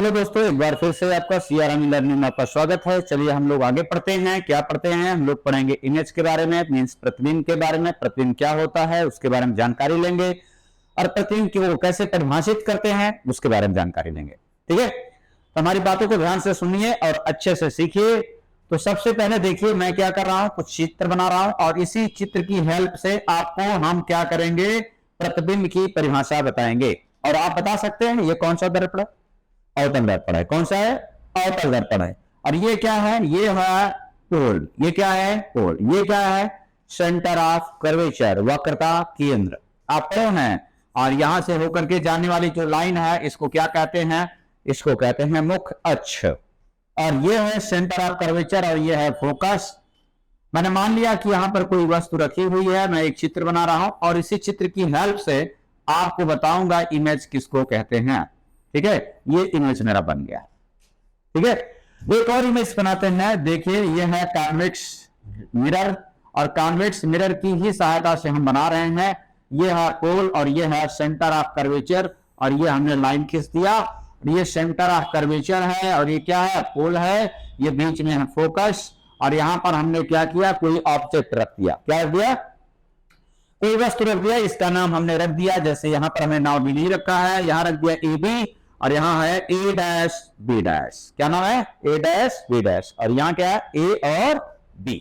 Hello दोस्तों, एक बार फिर से आपका CRM लर्निंग में आपका स्वागत है। चलिए हम लोग आगे पढ़ते हैं। क्या पढ़ते हैं हम लोग? पढ़ेंगे इमेज के बारे में, मीन्स प्रतिबिंब के बारे में। प्रतिबिंब क्या होता है उसके बारे में जानकारी लेंगे और प्रतिबिंब को कैसे परिभाषित करते हैं उसके बारे में जानकारी लेंगे। ठीक है, तो हमारी बातों को ध्यान से सुनिए और अच्छे से सीखिए। तो सबसे पहले देखिए मैं क्या कर रहा हूं, कुछ चित्र बना रहा हूं और इसी चित्र की हेल्प से आपको हम क्या करेंगे, प्रतिबिंब की परिभाषा बताएंगे। और आप बता सकते हैं ये कौन सा दर्पण है? अवतल दर्पण है। कौन सा है? अवतल दर्पण है। और ये क्या है? ये है पोल। ये क्या है? पोल। ये क्या है? सेंटर ऑफ कर्वेचर, वक्रता केंद्र। आप पढ़ो हैं। और यहां से होकर के जाने वाली जो लाइन है इसको क्या कहते हैं? इसको कहते हैं मुख्य अक्ष। और ये है सेंटर ऑफ कर्वेचर और ये है फोकस। मैंने मान लिया कि यहां पर कोई वस्तु रखी हुई है, मैं एक चित्र बना रहा हूं और इसी चित्र की हेल्प से आपको बताऊंगा इमेज किसको कहते हैं। ठीक है, ये इमेज मेरा बन गया। ठीक है, एक और इमेज बनाते हैं। देखिए ये है कॉन्वेक्स मिरर और कॉन्वेक्स मिरर की ही सहायता से हम बना रहे हैं। ये है पोल और ये है सेंटर ऑफ कर्वेचर और ये हमने लाइन खींच दिया। ये सेंटर ऑफ कर्वेचर है और ये क्या है? पोल है। ये बीच में है फोकस और यहां पर हमने क्या किया, कोई ऑब्जेक्ट रख दिया। क्या रख दिया? कोई वस्तु रख दिया। इसका नाम हमने रख दिया, जैसे यहां पर हमें नाम भी नहीं रखा है, यहां रख दिया AB और यहां है A-B'। क्या नाम है? A-B'। और यहां क्या है? A और B।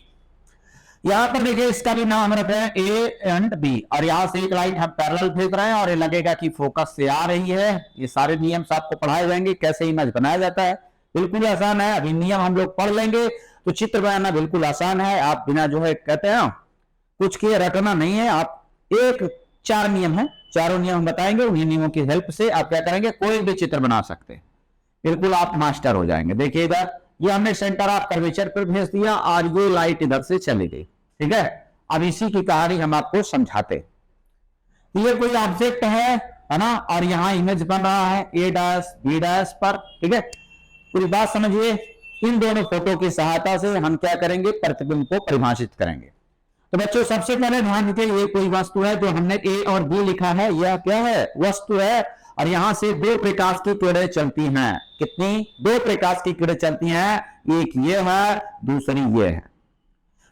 यहां पर देखिए इसका भी नाम हम रख रहे हैं A एंड B और यहां से एक लाइन हम पैरेलल खींच रहे हैं और ये लगेगा कि फोकस से आ रही है। ये सारे नियम आपको पढ़ाए जाएंगे, कैसे इमेज बनाया जाता है। बिल्कुल आसान है। अभी नियम हम लोग पढ़ लेंगे तो चित्र बनाना बिल्कुल आसान है। आप बिना जो है कहते हैं कुछ किए रटना नहीं है। आप एक 4 नियम है, चारों नियम बताएंगे। उन्हीं नियमों की हेल्प से आप क्या करेंगे, कोई भी चित्र बना सकते हैं। बिल्कुल आप मास्टर हो जाएंगे। देखिए इधर ये हमने सेंटर ऑफ कर्वेचर पर भेज दिया और ये लाइट इधर से चली गई। ठीक है, अब इसी की कहानी हम आपको समझाते। ये कोई ऑब्जेक्ट है ना, और यहां इमेज बन रहा है A-B' पर। ठीक है, पूरी बात समझिए। इन दोनों फोटो की सहायता से हम क्या करेंगे, प्रतिबिंब को परिभाषित करेंगे। तो बच्चों सबसे पहले ध्यान दीजिए, ये कोई वस्तु है जो हमने A और B लिखा है। यह क्या है? वस्तु है और यहां से 2 प्रकाश की किरणें चलती हैं। कितनी? 2 प्रकाश की किरणें चलती हैं। एक ये है, दूसरी ये है।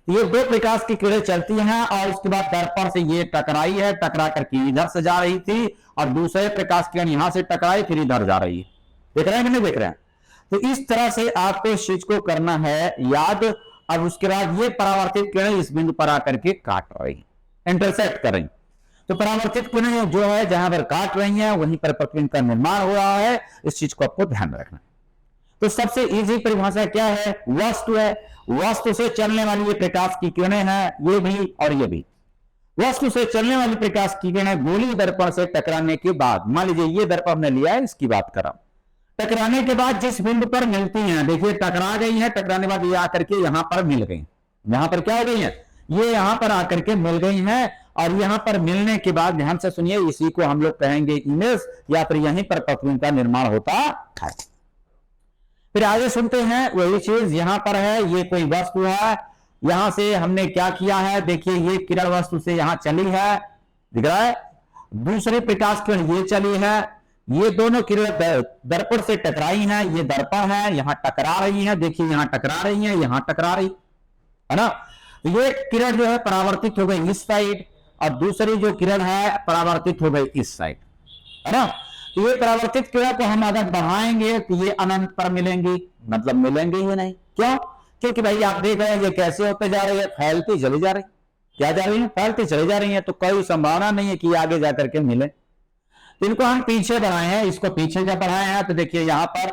ये 2 प्रकाश की किरणें चलती हैं और उसके बाद दर्पण से ये टकराई है, टकरा करके इधर से जा रही थी और दूसरे प्रकाश किरण यहां से टकराई फिर इधर जा रही है। देख रहे हैं कि नहीं देख रहे हैं? तो इस तरह से आपको इस चीज को करना है याद। अब उसके बाद ये परावर्तित किरण इस बिंदु पर आकर के काट रही, इंटरसेक्ट कर रही। तो परावर्तित किरण जो है जहां पर काट रही हैं वहीं पर प्रतिबिंब का निर्माण हो रहा है। इस चीज को आपको ध्यान रखना। तो सबसे इजी परिभाषा क्या है? वस्तु है। वस्तु से चलने वाली ये प्रकाश की किरणें हैं, ये भी और ये भी। वस्तु से चलने वाली प्रकाश की किरणें गोलीय दर्पण से टकराने के बाद, मान लीजिए ये दर्पण हमने लिया है, इसकी बात कर रहा हूं। टकराने के बाद जिस बिंदु पर मिलती हैं, देखिए टकरा गई है, टकराने के बाद ये आकर के यहां पर मिल गई। यहां पर क्या हो गई है? ये यहां पर आकर के मिल गई हैं और यहां पर मिलने के बाद ध्यान से सुनिए, इसी को हम लोग कहेंगे इमेज या फिर यहीं पर प्रतिबिंब का निर्माण होता है। फिर आगे सुनते हैं वही चीज यहां पर है। ये कोई वस्तु है, यहां से हमने क्या किया है, देखिए ये किरण वस्तु से यहां चली है, दिख रहा है। दूसरी प्रकाश किरण ये चली है। ये दोनों किरण दर्पण से टकराई हैं। ये दर्पण है, यहां टकरा रही है। देखिए यहां टकरा रही है, यहां टकरा रही है ना। ये किरण जो है परावर्तित हो गई इस साइड और दूसरी जो किरण है परावर्तित हो गई इस साइड, है ना। तो ये परावर्तित किरण को हम अगर बढ़ाएंगे तो ये अनंत पर मिलेंगी, मतलब मिलेंगे ही नहीं। क्यों? क्योंकि भाई आप देख रहे हैं ये कैसे होते जा रही है, फैलती चली जा रही। क्या जा रही है? फैलती चली जा रही है। तो कोई संभावना नहीं है कि आगे जाकर के मिले। इनको हम पीछे बढ़ाए हैं, इसको पीछे जब बढ़ाए हैं तो देखिए यहां पर,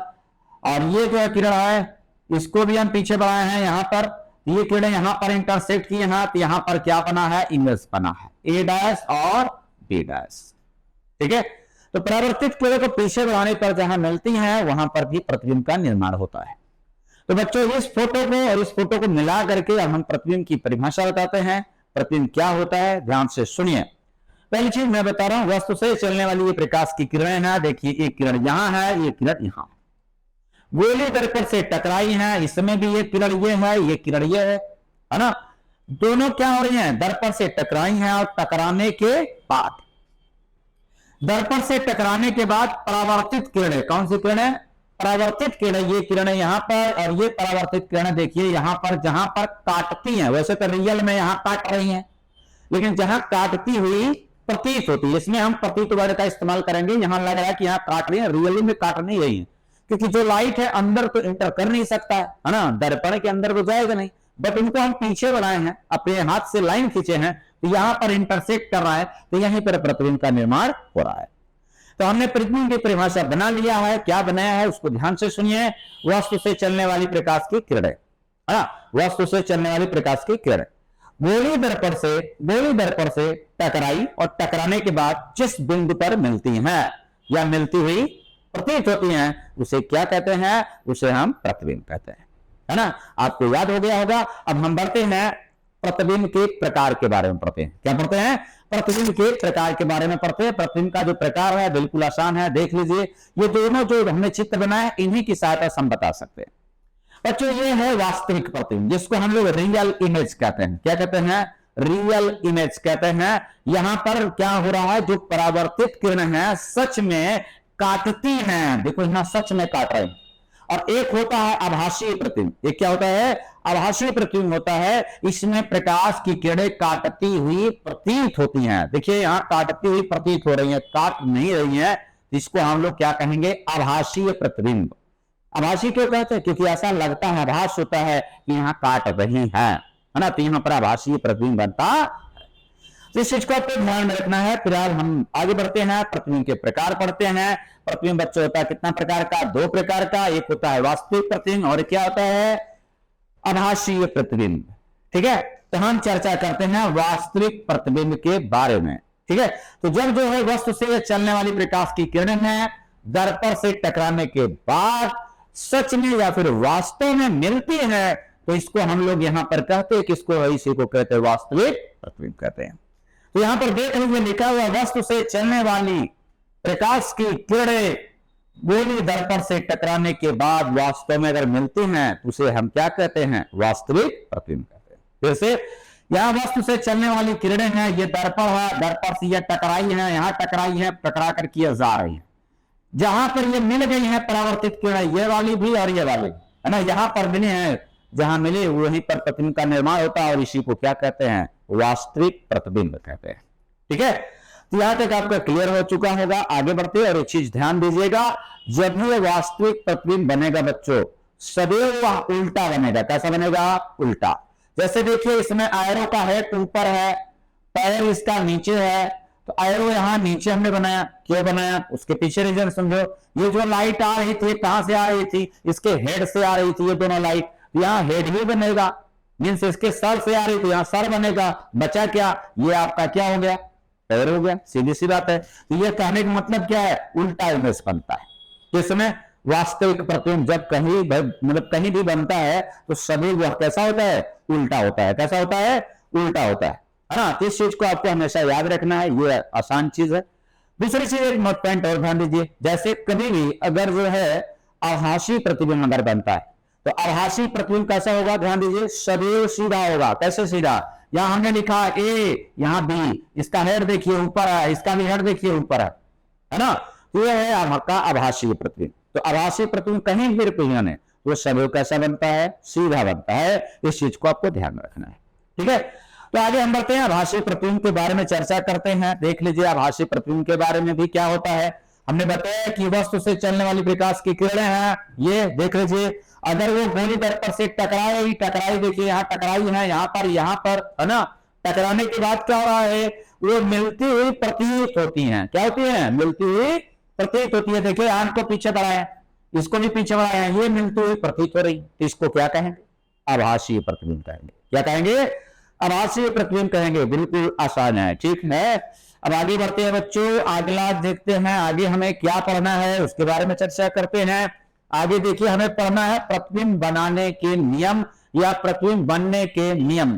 और ये जो किरण है इसको भी हम पीछे बढ़ाए हैं यहां पर। ये किरण यहां पर इंटरसेक्ट किए हैं तो यहां पर क्या बना है? इमेज बना है A' और B'। ठीक है, तो परावर्तित किरण को पीछे बढ़ाने पर जहां मिलती हैं वहां पर भी प्रतिबिंब का निर्माण होता है। तो बच्चों इस फोटो को और इस फोटो को मिला करके हम प्रतिबिंब की परिभाषा बताते हैं। प्रतिबिंब क्या होता है, ध्यान से सुनिए। पहली चीज मैं बता रहा हूं, वस्तु से चलने वाली ये प्रकाश की किरणें हैं। देखिए एक किरण यहां है, ये किरण यहां, गोलीय दर्पण से टकराई है। इसमें भी ये किरण ये है, ये किरण ये है ना। दोनों क्या हो रही हैं? दर्पण से टकराई हैं और टकराने के बाद, दर्पण से टकराने के बाद परावर्तित किरणें, कौन सी किरणें? परावर्तित किरण, ये किरणें यहाँ पर और ये परावर्तित किरणें देखिए यहाँ पर, जहां पर काटती हैं, वैसे तो रियल में यहाँ काट रही हैं, लेकिन जहां काटती हुई प्रतीत होती है, इसमें हम प्रतीत वर्ड का इस्तेमाल करेंगे। यहां लग रहा है कि यहाँ काट रही है, रियली में काट नहीं रही है, क्योंकि जो लाइट है अंदर तो इंटर कर नहीं सकता है ना, दर्पण के अंदर तो जाएगा नहीं, बट इनको हम पीछे बनाए हैं, अपने हाथ से लाइन खींचे हैं, तो यहां पर इंटरसेक्ट कर रहा है, तो यहीं पर प्रतिबिंब का निर्माण हो रहा है। तो हमने प्रतिबिंब की परिभाषा बना लिया है, क्या बनाया है उसको ध्यान से सुनिए। वस्तु से चलने वाली प्रकाश की किरणें, वस्तु से चलने वाली प्रकाश की किरणें गोली दर्पण से टकराई और टकराने के बाद जिस बिंदु पर मिलती हैं या मिलती हुई प्रतीत होती हैं, उसे क्या कहते हैं? उसे हम प्रतिबिंब कहते हैं, है ना। आपको याद हो गया होगा। अब हम बढ़ते हैं प्रतिबिंब के प्रकार के बारे में पढ़ते हैं। क्या पढ़ते हैं? प्रतिबिंब के प्रकार के बारे में पढ़ते हैं। प्रतिबिंब का जो प्रकार है बिल्कुल आसान है, देख लीजिए। ये दोनों जो हमने चित्र बनाया इन्हीं की सहायता से हम बता सकते हैं। बच्चों ये है वास्तविक प्रतिबिंब, जिसको हम लोग रियल इमेज कहते हैं। क्या कहते हैं? रियल इमेज कहते हैं। यहां पर क्या हो रहा है, जो परावर्तित किरण है सच में काटती हैं, देखो यहां सच में काट रहे हैं। और एक होता है आभासीय प्रतिबिंब। एक क्या होता है? आभासीय प्रतिबिंब होता है, इसमें प्रकाश की किरणें काटती हुई प्रतीत होती हैं। देखिए यहां काटती हुई प्रतीत हो रही है, काट नहीं रही है, इसको हम लोग क्या कहेंगे? आभासीय प्रतिबिंब। आभासी क्यों कहते हैं? क्योंकि ऐसा लगता है, आभास होता है कि यहाँ काट रही है ना, तो यहाँ पर आभासीय प्रतिबिंब बनता है। तो इस चीज को आपको ध्यान में रखना है। फिलहाल हम आगे बढ़ते हैं, प्रतिबिंब के प्रकार पढ़ते हैं। प्रतिबिंब बच्चों होता है कितना प्रकार का? 2 प्रकार का। एक होता है वास्तविक प्रतिबिंब और क्या होता है? आभासीय प्रतिबिंब। ठीक है, तो हम चर्चा करते हैं वास्तविक प्रतिबिंब के बारे में। ठीक है, तो जब जो है वस्तु से चलने वाली प्रकाश की किरणें हैं दर्पण से टकराने के बाद सच में या फिर वास्तव में मिलती है, तो इसको हम लोग यहां पर कहते हैं, किसको? इसी को कहते हैं वास्तविक प्रतिबिंब कहते हैं। तो यहां पर देख लीजिए लिखा हुआ, वस्तु से चलने वाली प्रकाश की किरणें गोली दर्पण से टकराने के बाद वास्तव में अगर मिलती हैं तो उसे हम क्या कहते हैं? वास्तविक प्रतिबिंब कहते हैं। जैसे यहां वस्तु से चलने वाली किरणें हैं, ये दर्पण है, दर्पण से ये टकराई है, यहां टकराई है, टकरा करके ये जा रही है। जहां पर ये मिल गई है परावर्तित किरणें, ये वाली भी और ये वाली, है ना, यहां पर मिली है, जहां मिले वहीं पर प्रतिबिंब का निर्माण होता है, और इसी को क्या कहते हैं? वास्तविक प्रतिबिंब कहते हैं। ठीक है, तो यहां तक आपका क्लियर हो चुका होगा। आगे बढ़ते हैं, और एक चीज ध्यान दीजिएगा, जब भी वास्तविक प्रतिबिंब बनेगा बच्चों, सदैव वह उल्टा बनेगा। कैसा बनेगा? उल्टा। जैसे देखिए इसमें एरो का हेड ऊपर है, पैर इसका नीचे है, तो एरो यहां नीचे हमने बनाया। क्यों बनाया? उसके पीछे रीजन समझो। ये जो लाइट आ रही थी कहां से आ रही थी? इसके हेड से आ रही थी, ये दोनों लाइट, यहां हेड ही बनेगा, मीन्स इसके सर से आ रही थी, यहां सर बनेगा। बचा क्या? ये आपका क्या हो गया? पैर हो गया। सीधी सी बात है। तो ये कहने का मतलब क्या है? उल्टा इमेज बनता है। जिसमें वास्तविक प्रतिबिंब जब कहीं मतलब कहीं भी बनता है तो सभी वह कैसा होता है? उल्टा होता है। कैसा होता है? उल्टा होता है ना। इस चीज को आपको हमेशा याद रखना है, ये आसान चीज है। दूसरी चीज एक पॉइंट और ध्यान दीजिए, जैसे कभी भी अगर जो है आभासी प्रतिबिंब अगर बनता है, तो आभासी प्रतिबिंब कैसा होगा? ध्यान दीजिए, सदैव सीधा होगा। कैसे सीधा? यहां हमने लिखा ए, यहां बी, इसका हेड देखिए ऊपर है, इसका भी हेड देखिए ऊपर है ना। तो यह है आपका आभासी प्रतिबिंब। तो आभासी प्रतिबिंब कहीं भी रिप्रेजेंट है, वो सदैव कैसा बनता है? सीधा बनता है। इस चीज को आपको ध्यान में रखना है। ठीक है, तो आगे हम बढ़ते हैं, आभासी प्रतिबिंब के बारे में चर्चा करते हैं। देख लीजिए आभासी प्रतिबिंब के बारे में भी क्या होता है। हमने बताया कि वस्तु से चलने वाली प्रकाश की किरणें हैं, ये देख लीजिए, अगर वो गोली दर्पण से टकराई, देखिए यहाँ टकराई है, यहाँ पर है ना, टकराने के बाद क्या हो रहा है? वो मिलती हुई प्रतीत होती हैं। क्या होती है? मिलती हुई प्रतीत होती है। देखिए आंख को पीछे बढ़ाया, इसको भी पीछे बढ़ाया, ये मिलती हुई प्रतीत हो रही, इसको क्या कहेंगे? आभासीय प्रतिबिंब कहेंगे। क्या कहेंगे? आभासीय प्रतिबिंब कहेंगे। बिल्कुल आसान है। ठीक है, अब आगे बढ़ते हैं बच्चों, अगला देखते हैं आगे हमें क्या पढ़ना है, उसके बारे में चर्चा करते हैं। आगे देखिए हमें पढ़ना है प्रतिबिंब बनाने के नियम या प्रतिबिंब बनने के नियम।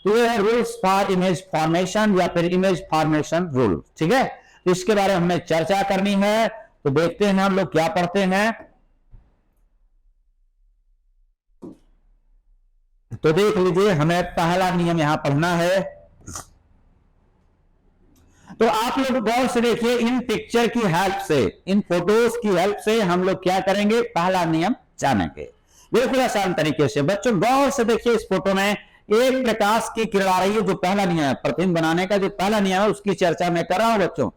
तो ये है रूल्स फॉर इमेज फॉर्मेशन या फिर इमेज फॉर्मेशन रूल। ठीक है, तो इसके बारे में हमें चर्चा करनी है। तो देखते हैं हम लोग क्या पढ़ते हैं। तो देख लीजिए, हमें पहला नियम यहां पढ़ना है। तो आप लोग गौर से देखिए, इन पिक्चर की हेल्प से, इन फोटोज की हेल्प से हम लोग क्या करेंगे, पहला नियम जानेंगे बिल्कुल आसान तरीके से। बच्चों गौर से देखिए, इस फोटो में एक प्रकाश की किरण आ रही है, जो पहला नियम है प्रतिबिंब बनाने का, जो पहला नियम है उसकी चर्चा मैं कर रहा हूं बच्चों।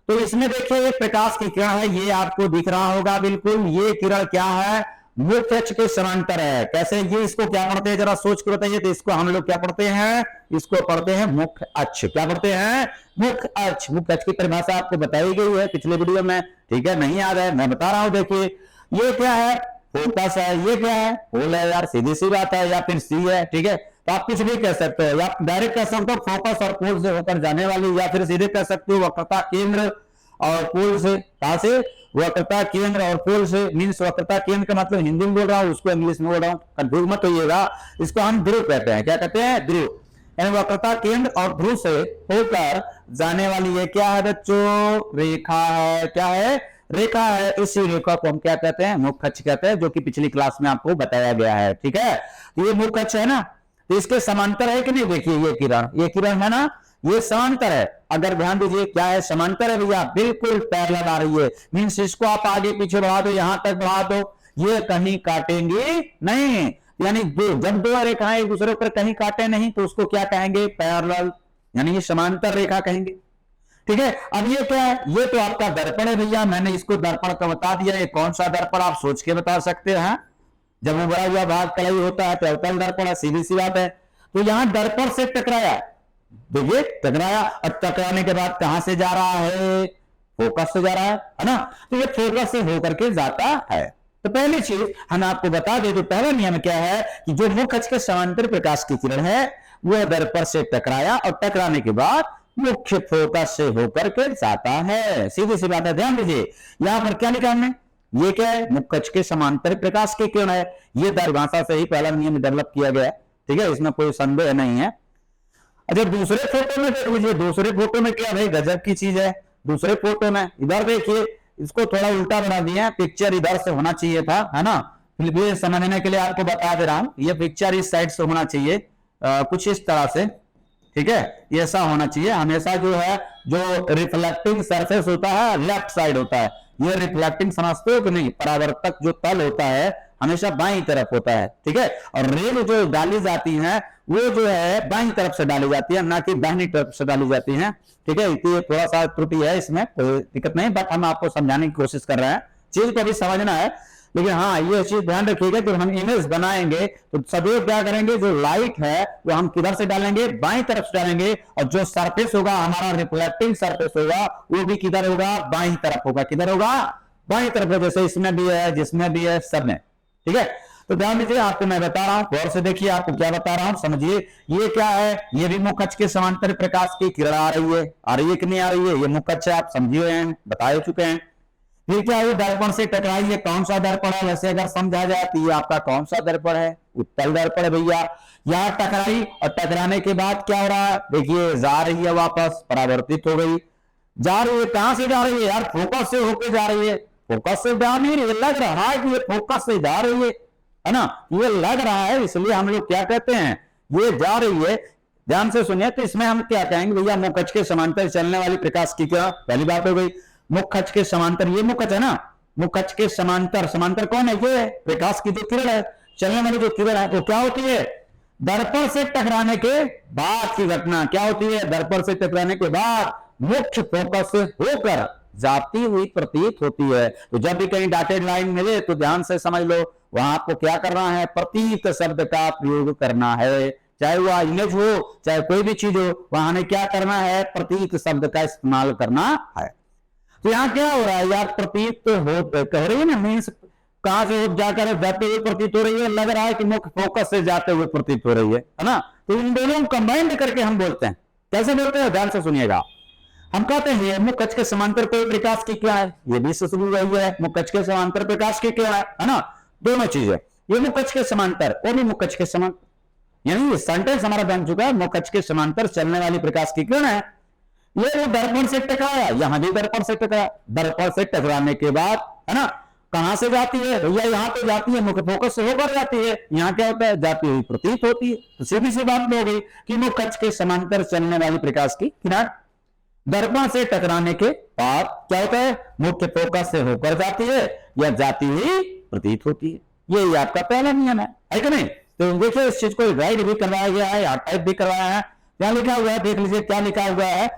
तो इसमें देखिए एक प्रकाश की किरण है, ये आपको दिख रहा होगा बिल्कुल। ये किरण क्या है, मुख्य अक्ष के समांतर है। कैसे, ये इसको क्या पढ़ते हैं जरा सोच के बताइए। तो इसको हम लोग क्या पढ़ते हैं, इसको पढ़ते हैं मुख्य अक्ष। क्या पढ़ते हैं, मुख्य अक्ष। मुख्य अक्ष की परिभाषा आपको बताई गई है पिछले वीडियो में, ठीक है, नहीं याद है, मैं बता रहा हूं। देखिए ये क्या है, फोकस है। ये क्या है, होल है यार, सीधी सी बात है, या फिर सी है, ठीक है। तो आप कुछ भी कह सकते हो, या डायरेक्ट कह सकते हो फोकस और पोल से होकर जाने वाली, या फिर सीधे कह सकते हो वक्रता केंद्र और पोल से। कहां से, वक्रता केंद्र और पोल से। मीन्स वक्रता केंद्र का मतलब हिंदी में बोल रहा हूं, उसको इंग्लिश में बोल रहा हूं, कंफ्यूज मत होइएगा। इसको हम ध्रुव कहते हैं। क्या कहते हैं, ध्रुव। यानी वक्रता केंद्र और ध्रुव से होकर जाने वाली ये क्या है बच्चों, रेखा है। क्या है, रेखा है। इसी रेखा को हम क्या कहते हैं, मुख्य अक्ष कहते हैं, जो कि पिछली क्लास में आपको बताया गया है, ठीक है। तो ये मुख्य अक्ष है ना, तो इसके समांतर है कि नहीं। देखिए ये किरण है ना, ये समांतर है। अगर ध्यान दीजिए, क्या है, समांतर है भैया, बिल्कुल पैरेलल आ रही है। मीन्स इसको आप आगे पीछे बढ़ा दो, यहां तक बढ़ा दो, ये कहीं काटेंगे नहीं। यानी जब दो रेखाएं एक दूसरे पर कहीं काटे नहीं, तो उसको क्या कहेंगे, पैरेलल, यानी ये समांतर रेखा कहेंगे, ठीक है। अब ये क्या है, ये तो आपका दर्पण है भैया, मैंने इसको दर्पण का बता दिया। ये कौन सा दर्पण, आप सोच के बता सकते हैं। जब वो बड़ा हुआ भाग कलाई होता है तो अवतल दर्पण है, सीधी सी बात है। तो यहां दर्पण से टकराया, देखिए टकराया, और टकराने के बाद कहां से जा रहा है, फोकस से जा रहा है ना। तो ये फोकस से होकर के जाता है। तो पहली चीज हम आपको बता दें, तो पहला नियम क्या है कि जो मुख्य अक्ष के समांतर प्रकाश की किरण है, वह दर्पण से टकराया और टकराने के बाद मुख्य फोकस से होकर के जाता है। सीधी सी बात है, ध्यान दीजिए। यहां पर क्या लिखा हमने, ये क्या है, मुख्य अक्ष के समांतर प्रकाश की किरण है। ये परिभाषा से ही पहला नियम डेवलप किया गया है, ठीक है, इसमें कोई संदेह नहीं है। अच्छा दूसरे फोटो में देख लीजिए, दूसरे फोटो में क्या भाई गजब की चीज है। दूसरे फोटो में इधर देखिए, इसको थोड़ा उल्टा बना दिया है, पिक्चर इधर से होना चाहिए था, है ना। फिर भी समझने के लिए आपको बता दे रहा हूं, ये पिक्चर इस साइड से होना चाहिए, कुछ इस तरह से, ठीक है। ये ऐसा होना चाहिए हमेशा। जो है, जो रिफ्लेक्टिंग सरफेस होता है लेफ्ट साइड होता है। ये रिफ्लेक्टिंग समझते हो कि नहीं, परावर्तक जो तल होता है हमेशा बाईं तरफ होता है, ठीक है। और रेल जो डाली जाती है वो जो है बाईं तरफ से डाली जाती है, ना कि दाहिनी तरफ से डाली जाती है, ठीक है। तो थोड़ा सा त्रुटि है, इसमें कोई दिक्कत नहीं, बट हम आपको समझाने की कोशिश कर रहे हैं, चीज को भी समझना है। लेकिन हाँ ये चीज ध्यान रखिएगा, जब हम इमेज बनाएंगे तो सदैव क्या करेंगे, जो लाइट है वो हम किधर से डालेंगे, बाईं तरफ से डालेंगे, और जो सरफेस होगा हमारा रिफ्लेक्टिंग सरफेस होगा वो भी किधर होगा, बाईं तरफ होगा। किधर होगा, बाईं तरफ, जैसे इसमें भी है, जिसमें भी है, सब में, ठीक है। तो ध्यान दीजिए, आपको मैं बता रहा हूं, गौर से देखिए, आपको क्या बता रहा हूं समझिए। ये क्या है, ये भी मुख्य अक्ष के समांतर प्रकाश की किरण आ रही है कि नहीं आ रही है, ये मुख्य अक्ष आप समझिए हैं, बता चुके हैं। फिर क्या है, दर्पण से टकराई, ये कौन सा दर्पण है, वैसे अगर समझा जाए तो ये आपका कौन सा दर्पण है, उत्तल दर्पण है भैया। यहाँ टकराई और टकराने के बाद क्या हो रहा है, देखिए जा रही है वापस, परावर्तित हो गई, जा रही है। कहां से जा रही है यार, फोकस से होकर जा रही है, फोकस से जा नहीं रही, लग रहा है कि ये फोकस से जा रही है ना, ये लग रहा है, इसलिए हम लोग क्या कहते हैं, ये जा रही है। ध्यान से सुनिए, तो इसमें हम क्या कहेंगे भैया, मुख्य अक्ष के समांतर चलने वाली प्रकाश की किरण, पहली बात हो गई। मुख्य अक्ष के समांतर, ये मुख्य अक्ष है ना, मुख्य अक्ष के समांतर, समांतर कौन है, ये प्रकाश की जो किरण है, चलने वाली जो किरण है, वो क्या होती है, दर्पण से टकराने के बाद की घटना। क्या होती है, दर्पण से टकराने के बाद मुख्य फोकस से होकर जाती हुई प्रतीत होती है। तो जब भी कहीं डॉटेड लाइन मिले तो ध्यान से समझ लो, वहां आपको क्या करना है, प्रतीत शब्द का प्रयोग करना है। चाहे वह इमेज हो, चाहे कोई भी चीज हो, वहां हमें क्या करना है, प्रतीत शब्द का इस्तेमाल करना है। तो यहाँ क्या हो रहा है यार, प्रतीत हो कह रही है ना, मीन्स कहां से जाकर जाते हुए प्रतीत हो रही है, लग रहा है कि मुख्य फोकस से जाते हुए प्रतीत हो रही है ना। तो इन दोनों को कंबाइंड करके हम बोलते हैं। कैसे बोलते हैं, ध्यान से सुनिएगा। हम कहते हैं मुख्य अक्ष के समांतर कोई प्रकाश की क्या है, ये भी शुरू रही है, मुख्य अक्ष के समांतर प्रकाश की क्या है ना, दोनों चीजें, ये मुख्य अक्ष के समांतर और भी मुख्य अक्ष के समांतर, यानी सेंटेंस हमारा बन चुका है, मुख्य अक्ष के समांतर चलने वाली प्रकाश की किरण है। ये वो दर्पण से टकराया, यहां भी दर्पण से टकराया, दर्पण से टकराने के बाद है ना, कहां से जाती है भैया, यहां तो जाती है, मुख्य फोकस से होकर जाती है। यहां क्या होता है, जाती हुई प्रतीत होती है। तो सीधी सी बात हो गई कि मुख्य अक्ष के समांतर चलने वाली प्रकाश की किरण दर्पण से टकराने के बाद क्या होता है, मुख्य फोकस से होकर जाती है या जाती हुई प्रतीत होती है। ये आपका पहला नियम है कि नहीं। तो देखिए इस चीज को राइट भी करवाया गया है या टाइप भी करवाया है। क्या लिखा हुआ है, देख लीजिए क्या लिखा हुआ है।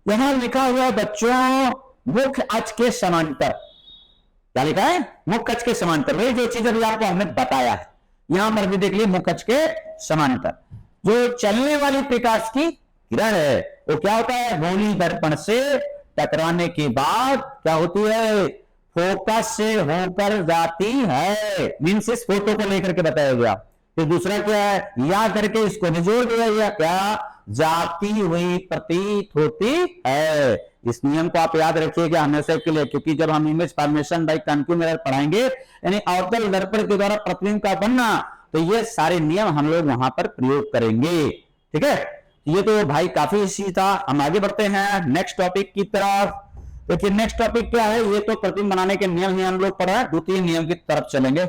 यहां लिखा हुआ है बच्चों, मुख्य अक्ष के समांतर। क्या लिखा है, मुख्य अक्ष के समांतर। वही जो चीज अभी आपको हमने बताया है, यहां पर भी देख लीजिए मुख्य अक्ष के समांतर। जो चलने वाली प्रकाश की किरण है वो क्या होता है, गोली दर्पण से टकराने के बाद क्या होती है, फोकस से होकर जाती है। मीन्स इस फोटो को लेकर के बताया गया। फिर दूसरा क्या है, या करके इसको निचोड़ दिया गया, क्या, जाती हुई प्रतीत होती है। इस नियम को आप याद रखिएगा हमेशा के लिए, क्योंकि जब हम image formation by concave mirror पढ़ाएंगे, यानी अवतल दर्पण के द्वारा प्रतिबिंब का बनना, तो ये सारे नियम हम लोग वहां पर प्रयोग करेंगे। ठीक है, ये तो भाई काफी इसी था। हम आगे बढ़ते हैं नेक्स्ट टॉपिक की तरफ। देखिए नेक्स्ट टॉपिक क्या है, ये तो प्रतिबिंब बनाने के नियम ही हम लोग पढ़ रहे हैं। द्वितीय नियम की तरफ चलेंगे।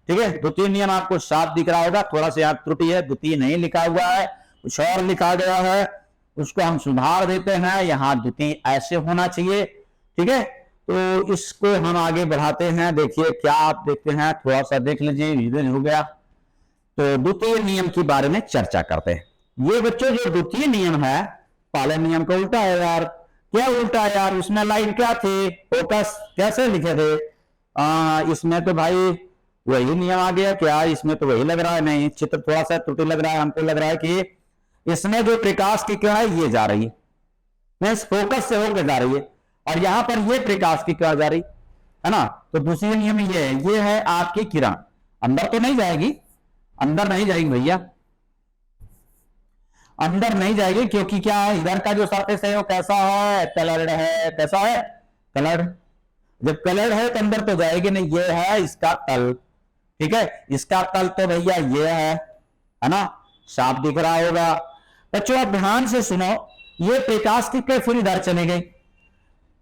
ठीक है, द्वितीय नियम आपको साफ दिख रहा होगा, थोड़ा सा यहाँ त्रुटि है, द्वितीय नहीं लिखा हुआ है, कुछ और लिखा गया है, उसको हम सुधार देते हैं। यहाँ द्वितीय ऐसे होना चाहिए। ठीक है, तो इसको हम आगे बढ़ाते हैं। देखिए क्या आप देखते हैं, थोड़ा सा देख लीजिए, विजन हो गया। तो द्वितीय नियम के बारे में चर्चा करते हैं। ये बच्चों जो द्वितीय नियम है, पहले नियम का उल्टा है यार। क्या उल्टा है यार, उसमें लाइन क्या थी, फोकस कैसे लिखे थे, इसमें तो भाई वही नियम आ गया क्या, इसमें तो वही लग रहा है। नहीं, चित्र थोड़ा सा त्रुटि लग रहा है, हमको लग रहा है कि इसमें जो प्रकाश की किरण है ये जा रही है, फोकस से होकर जा रही है, और यहां पर ये प्रकाश की किरण जा रही है ना। तो दूसरी नियम ये है आपकी किरण अंदर तो नहीं जाएगी, अंदर नहीं जाएगी भैया, अंदर नहीं जाएगी, क्योंकि क्या है, इधर का जो सरफेस है वो कैसा है, कलर्ड है। कैसा है, कलर्ड। जब कलर्ड है तो अंदर तो जाएगी नहीं। ये है इसका तल। ठीक है, इसका तल तो भैया ये है ना, साफ दिख रहा होगा। बच्चों आप ध्यान से सुनो, ये प्रकाश की किरण फिर इधर चले गई।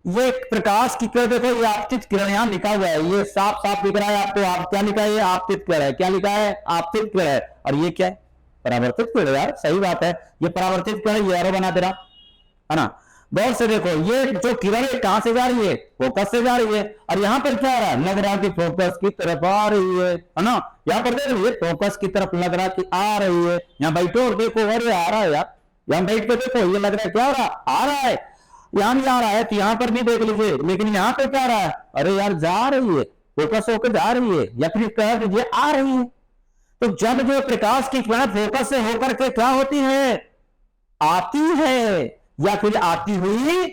ये प्रकाश की किरण देखो, ये आपतित किरण यहाँ लिखा हुआ है, ये साफ साफ दिख रहा है आपको। आप क्या लिखा है, ये आपतित किरण है। क्या लिखा है, आपतित किरण है। और ये क्या है, परावर्तित किरण। यार सही बात है, ये परावर्तित किरण, ये एरो बना दे रहा है ना। गौर से देखो, ये जो किरण है कहां से जा रही है, फोकस से जा रही है। और यहाँ पर क्या आ रहा है, लग रहा है कि फोकस की तरफ आ रही है ना। यहाँ पर देख लीजिए, फोकस की तरफ लग रहा है कि आ रही है। यहाँ बैठो और देखो, अरे आ रहा है यार, यहाँ बैठ के देखो, ये लग रहा है क्या हो रहा, आ रहा है। यहाँ भी आ रहा है, तो यहाँ पर भी देख लीजिए, लेकिन यहाँ पे क्या आ रहा है, अरे यार जा रही है, फोकस होकर जा रही है, या फिर कह दीजिए आ रही है। तो जब जो प्रकाश की किरण फोकस से होकर के क्या होती है, आती है, या फिर आती हुई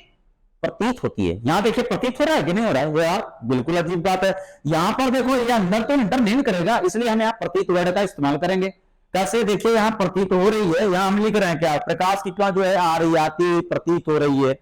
प्रतीत होती है। यहां देखिए प्रतीत हो रहा है कि नहीं हो रहा है, यार बिल्कुल अजीब बात है। यहां पर देखो, ये अंदर तो इंटर नहीं करेगा, इसलिए हम यहाँ प्रतीत वर्ड का इस्तेमाल करेंगे। कैसे, देखिए यहाँ प्रतीत हो रही है, यहाँ हम लिख रहे हैं क्या, प्रकाश की किरण जो है आ रही, आती, प्रतीत हो रही है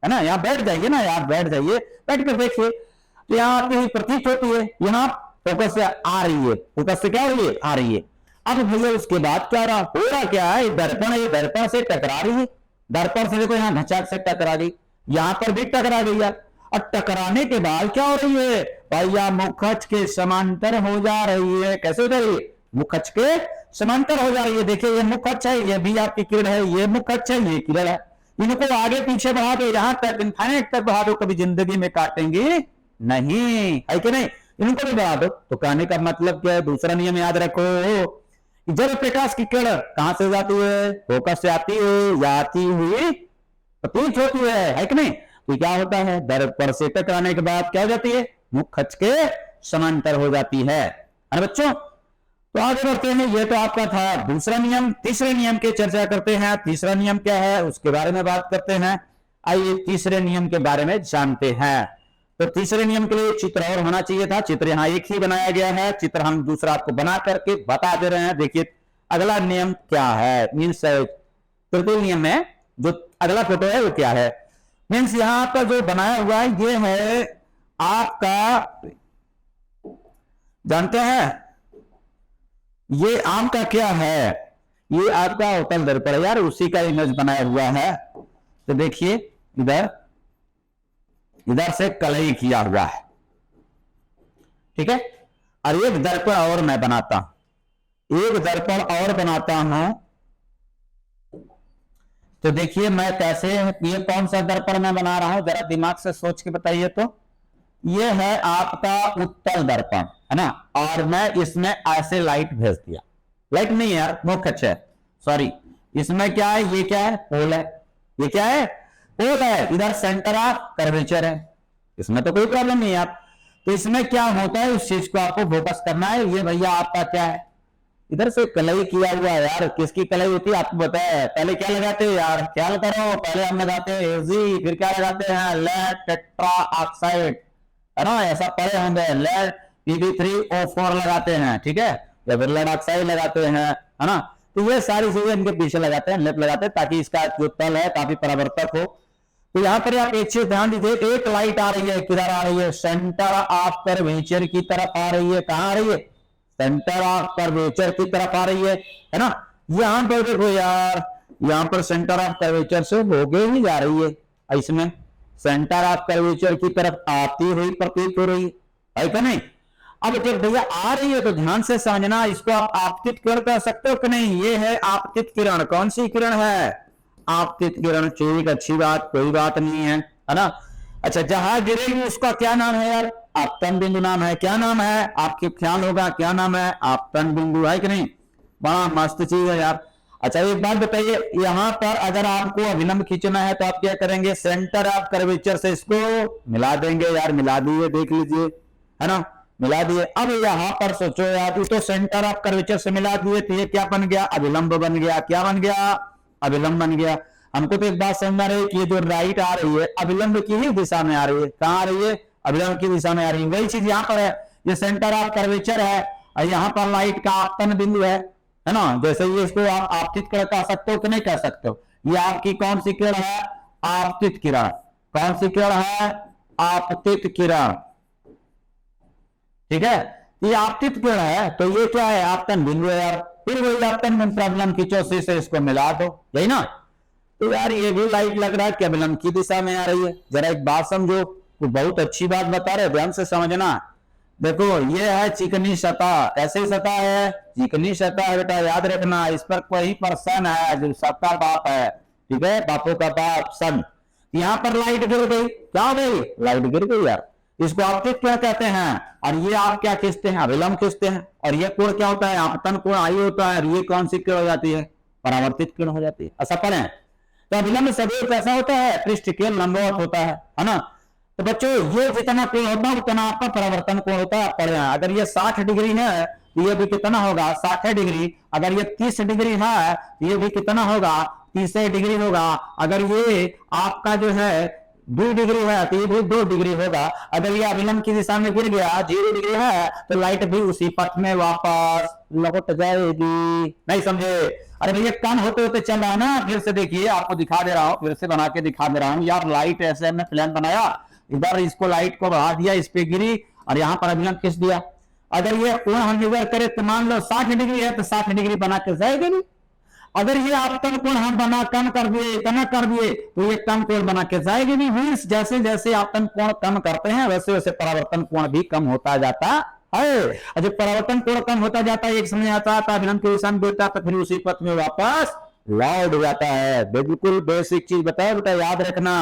ना। यहाँ बैठ जाइए ना यार, बैठ जाइए, बैठ कर देखिए, तो यहाँ आती हुई प्रतीत होती है, यहाँ फोकस से आ रही है, फोकस से क्या हो रही है, आ रही है। अब भैया उसके बाद क्या रहा, हो रहा क्या है, दर्पण है, दर्पण से टकरा रही है। दर्पण से देखो यहाँ घचाक से टकरा गई, यहां पर भी टकरा गई यार। और टकराने के बाद क्या हो रही है भैया, मुखच के समांतर हो जा रही है। कैसे हो जा रही है, मुखच के समांतर हो जा रही है। देखिए ये मुखच है, ये भी आपकी किरण है, ये मुखच है, ये किरण है। इनको आगे पीछे बढ़ा दो, यहां तक इनफाइनाइट तक बढ़ा दो, कभी जिंदगी में काटेंगे नहीं, है कि नहीं। इनको भी बढ़ा दो। तो कहने का मतलब क्या है, दूसरा नियम याद रखो, जब प्रकाश की किरण कहां से जाती है, फोकस से आती है या आती हुई प्रतीत होती है कि नहीं। तो क्या होता है, दर्पण से टकराने के बाद क्या हो जाती है, मुखच के समांतर हो जाती है बच्चों। तो आगे बढ़ते हैं, ये तो आपका था दूसरा नियम। तीसरे नियम की चर्चा करते हैं। तीसरा नियम क्या है उसके बारे में बात करते हैं। आइए तीसरे नियम के बारे में जानते हैं। तो तीसरे नियम के लिए चित्र और होना चाहिए था, चित्र यहाँ एक ही बनाया गया है, चित्र हम दूसरा आपको बना करके बता दे रहे हैं। देखिए अगला नियम क्या है, मीन्स तृतीय नियम में जो अगला फोटो है वो क्या है, मीन्स यहाँ पर जो बनाया हुआ है ये है आपका, जानते हैं ये आम का क्या है, ये आपका अवतल दर्पण है यार, उसी का इमेज बनाया हुआ है। तो देखिए इधर इधर से कलई किया हुआ है, ठीक है। और एक दर्पण और मैं बनाता हूं, एक दर्पण और बनाता हूं, तो देखिए मैं कैसे, ये कौन सा दर्पण मैं बना रहा हूं, जरा दिमाग से सोच के बताइए। तो ये है आपका उत्तल दर्पण, है ना, और मैं इसमें ऐसे लाइट भेज दिया, लाइट नहीं यार मुख्य है, सॉरी, इसमें क्या है, ये क्या है, पोल है, ये क्या है, पोल है, इधर सेंटर ऑफ कर्वेचर है, इसमें तो कोई प्रॉब्लम नहीं है। तो इसमें क्या होता है, उस चीज को आपको फोकस करना है। ये भैया आपका क्या है, इधर से कलई किया हुआ है यार, किसकी कलई होती है आपको बताया, पहले क्या लगाते हैं यार, ख्याल करो, पहले हम लगाते हैं एजी, फिर क्या लगाते हैं, लेड टेट्रा ऑक्साइड, है ना, ऐसा पढ़े होंगे, लेड Pb3O4 लगाते हैं, ठीक है, या फिर लेड ऑक्साइड लगाते हैं, है ना। तो ये सारी चीजें इनके पीछे लगाते हैं, लेफ्ट लगाते हैं, ताकि इसका जो तल है काफी परावर्तक हो। तो यहाँ पर आप एक चीज ध्यान दीजिए, एक लाइट आ रही है, किधर आ रही है, सेंटर ऑफ कर्वेचर की तरफ आ रही है, कहां आ रही है, सेंटर ऑफ कर्वेचर की तरफ आ रही है ना। यहां पर देखो यार, यहां पर सेंटर ऑफ कर्वेचर से होके ही जा रही है, इसमें सेंटर ऑफ कर्वेचर की तरफ आती हुई प्रतीत हो रही है कि नहीं। अब जब भैया आ रही है तो ध्यान से समझना, इसको आप आपतित किरण कह सकते हो कि नहीं, ये है आपतित किरण। कौन सी किरण है, आपतित किरण, ठीक, अच्छी बात, कोई बात नहीं है ना। अच्छा, जहां गिरेगी उसका क्या नाम है यार, आपतन बिंदु नाम है, क्या नाम है, आपके ख्याल होगा क्या नाम है, आपतन बिंदु, है कि नहीं, बड़ा मस्त चीज है यार। अच्छा एक बात बताइए, यहां पर अगर आपको अभिलंब खींचना है तो आप क्या करेंगे, सेंटर ऑफ कर्वेचर से इसको मिला देंगे यार, मिला दिए, देख लीजिए, है ना, मिला दिए। अब यहां पर सोचो यार, तो सेंटर ऑफ कर्वेचर से मिला दिए, तो ये क्या बन गया, अभिलंब बन गया, क्या बन गया, अभिलंब बन गया। हमको तो एक बात समझना रही कि ये जो राइट आ रही है अभिलंब की ही दिशा में आ रही है, कहां आ रही है, अभिलंब की दिशा में आ रही है। वही चीज यहाँ पर है, ये सेंटर ऑफ कर्वेचर है और यहाँ पर लाइट का आपतन बिंदु है ना। जैसे ये इसको आप आपतित किरण कह सकते हो कि नहीं कह सकते हो, ये आपकी कौन सी किरण है, आपतित किरण, कौन सी किरण है, आपतित किरण, ठीक है, ये आपतित किरण है, तो ये क्या है, आपतन बिंदु है यार। फिर वही आपतन बिंदु प्रॉब्लम खींचो, से इसको मिला दो, यही ना। तो यार ये भी लाइट लग रहा है कि अभिलंब की दिशा में आ रही है। जरा एक बात समझो, तो बहुत अच्छी बात बता रहे, ध्यान से समझना। देखो ये है चिकनी सतह, कैसी सतह है, चिकनी सतह है बेटा, याद रखना, इस पर कोई पर्सन है जो सबका बाप है, ठीक है, बापों का बाप सन। यहाँ पर लाइट गिर गई, क्या हो गई, लाइट गिर गई यार, इसको आपतित क्या कहते हैं, और ये आप क्या खींचते हैं, अभिलंब खींचते हैं। और ये कोण क्या होता है, आपतन कोण आई होता है, और ये कौन सी किरण हो जाती है, परावर्तित किरण हो जाती है। ऐसा पढ़े, तो अभिलंब सदैव कैसा होता है, पृष्ठ के लंबवत होता है ना। तो बच्चों ये जितना कोण होता है उतना आपका परावर्तन कोण होता है, पढ़े। अगर ये 60 डिग्री है तो ये भी कितना होगा, 60 डिग्री। अगर ये 30 डिग्री है तो ये भी कितना होगा, 30 डिग्री होगा। अगर ये आपका जो है 2 डिग्री है तो ये भी 2 डिग्री होगा। अगर ये अभिलंब की दिशा में गिर गया 0 डिग्री है तो लाइट भी उसी पथ में वापस लौट जाएगी। नहीं समझे, अरे भैया काम होते होते चल रहा है ना। फिर से देखिए, आपको दिखा दे रहा हूं, फिर से बना के दिखा दे रहा हूं यार। लाइट ऐसे हमने प्लान बनाया, इधर इसको लाइट को बढ़ा दिया, इस पे गिरी और यहाँ पर अभिलंब खींच दिया। अगर ये कोण हम निवर करे तो मान लो 60 डिग्री है तो 60 डिग्री बना के जाएगा नहीं। अगर ये आपतन कोण हम बना कम कर दिए, इतना कर दिए तो ये कम कोण बना के जाएगी नहीं। जैसे जैसे आपतन कोण कम करते हैं वैसे वैसे परावर्तन कोण भी कम होता जाता है। जब परावर्तन कोण कम होता जाता है, एक समय आता है अभिलंब के दिशा में गिरता है तो फिर उसी पथ में वापस लौट जाता है। बिल्कुल बेसिक चीज बताया बेटा, याद रखना।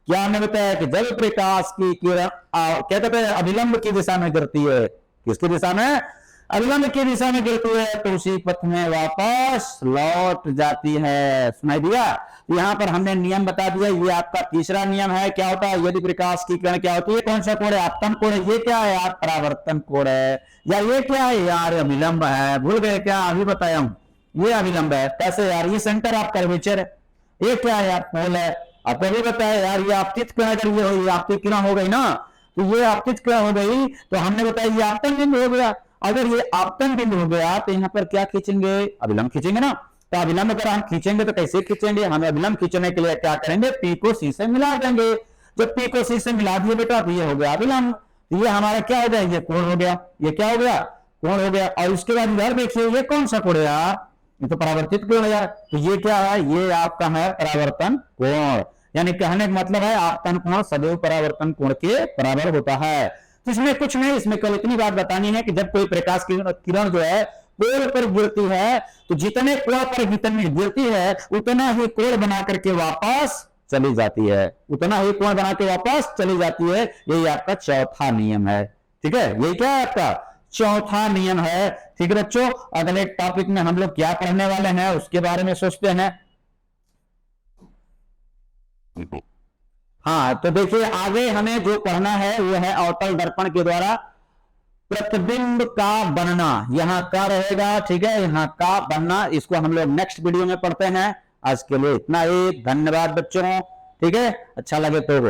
क्या हमने बताया कि जब प्रकाश की किरण क्या कहते हैं अभिलंब की दिशा में गिरती है, किसकी दिशा में, अभिलंब की दिशा में गिरती है तो उसी पथ में वापस लौट जाती है। सुनाई दिया। यहाँ पर हमने नियम बता दिया, ये आपका तीसरा नियम है। क्या होता है, यदि प्रकाश की किरण क्या होती है, कौन सा कोण है, आपतन कोण है। ये क्या है यार, परावर्तन कोण है। या ये क्या है यार, अभिलंब है। भूल गए क्या, अभी बताया हूं, ये अभिलंब है। कैसे यार, ये सेंटर ऑफ कर्वेचर है। ये क्या है यार, पोल है। आपको भी बताया यार, ये आपतित किरण, अगर ये हो, आपतित किरण हो गई ना, तो ये आपतित किरण हो गई तो हमने बताया ये आपतन बिंदु हो गया। अगर ये आपतन बिंदु हो गया तो यहाँ पर क्या खींचेंगे, अभिलंब खींचेंगे ना। तो अभिलंब अगर हम खींचेंगे तो कैसे खींचेंगे, हमें अभिलंब खींचने के लिए क्या करेंगे, पी को सी से मिला देंगे। जब पी को सी से मिला दिए बेटा तो ये हो गया अभिलंब। ये हमारा क्या हो गया, ये कोण हो गया। ये क्या हो गया, कोण हो गया। और उसके बाद इधर देखिए, ये कौन सा कोण है यार, ये तो परावर्तित कोण है यार। तो ये क्या है, ये आपका है परावर्तन कोण। यानी कहने का मतलब है आपतन कोण सदैव परावर्तन कोण के बराबर होता है। तो इसमें कुछ नहीं, इसमें केवल इतनी बात बतानी है कि जब कोई प्रकाश की किरण जो है कोण पर गिरती है, तो जितने कोण पर जितनी गिरती है उतना ही कोण बना करके वापस चली जाती है, उतना ही कोण बना के वापस चली जाती है। यही आपका चौथा नियम है। ठीक है, यही क्या है आपका चौथा नियम है। ठीक है बच्चों, अगले टॉपिक में हम लोग क्या पढ़ने वाले हैं उसके बारे में सोचते हैं। हाँ, तो देखिए आगे हमें जो पढ़ना है वो है अवतल दर्पण के द्वारा प्रतिबिंब का बनना। यहाँ का रहेगा, ठीक है, यहाँ का बनना, इसको हम लोग नेक्स्ट वीडियो में पढ़ते हैं। आज के लिए इतना ही, धन्यवाद बच्चों। ठीक है, अच्छा लगे तो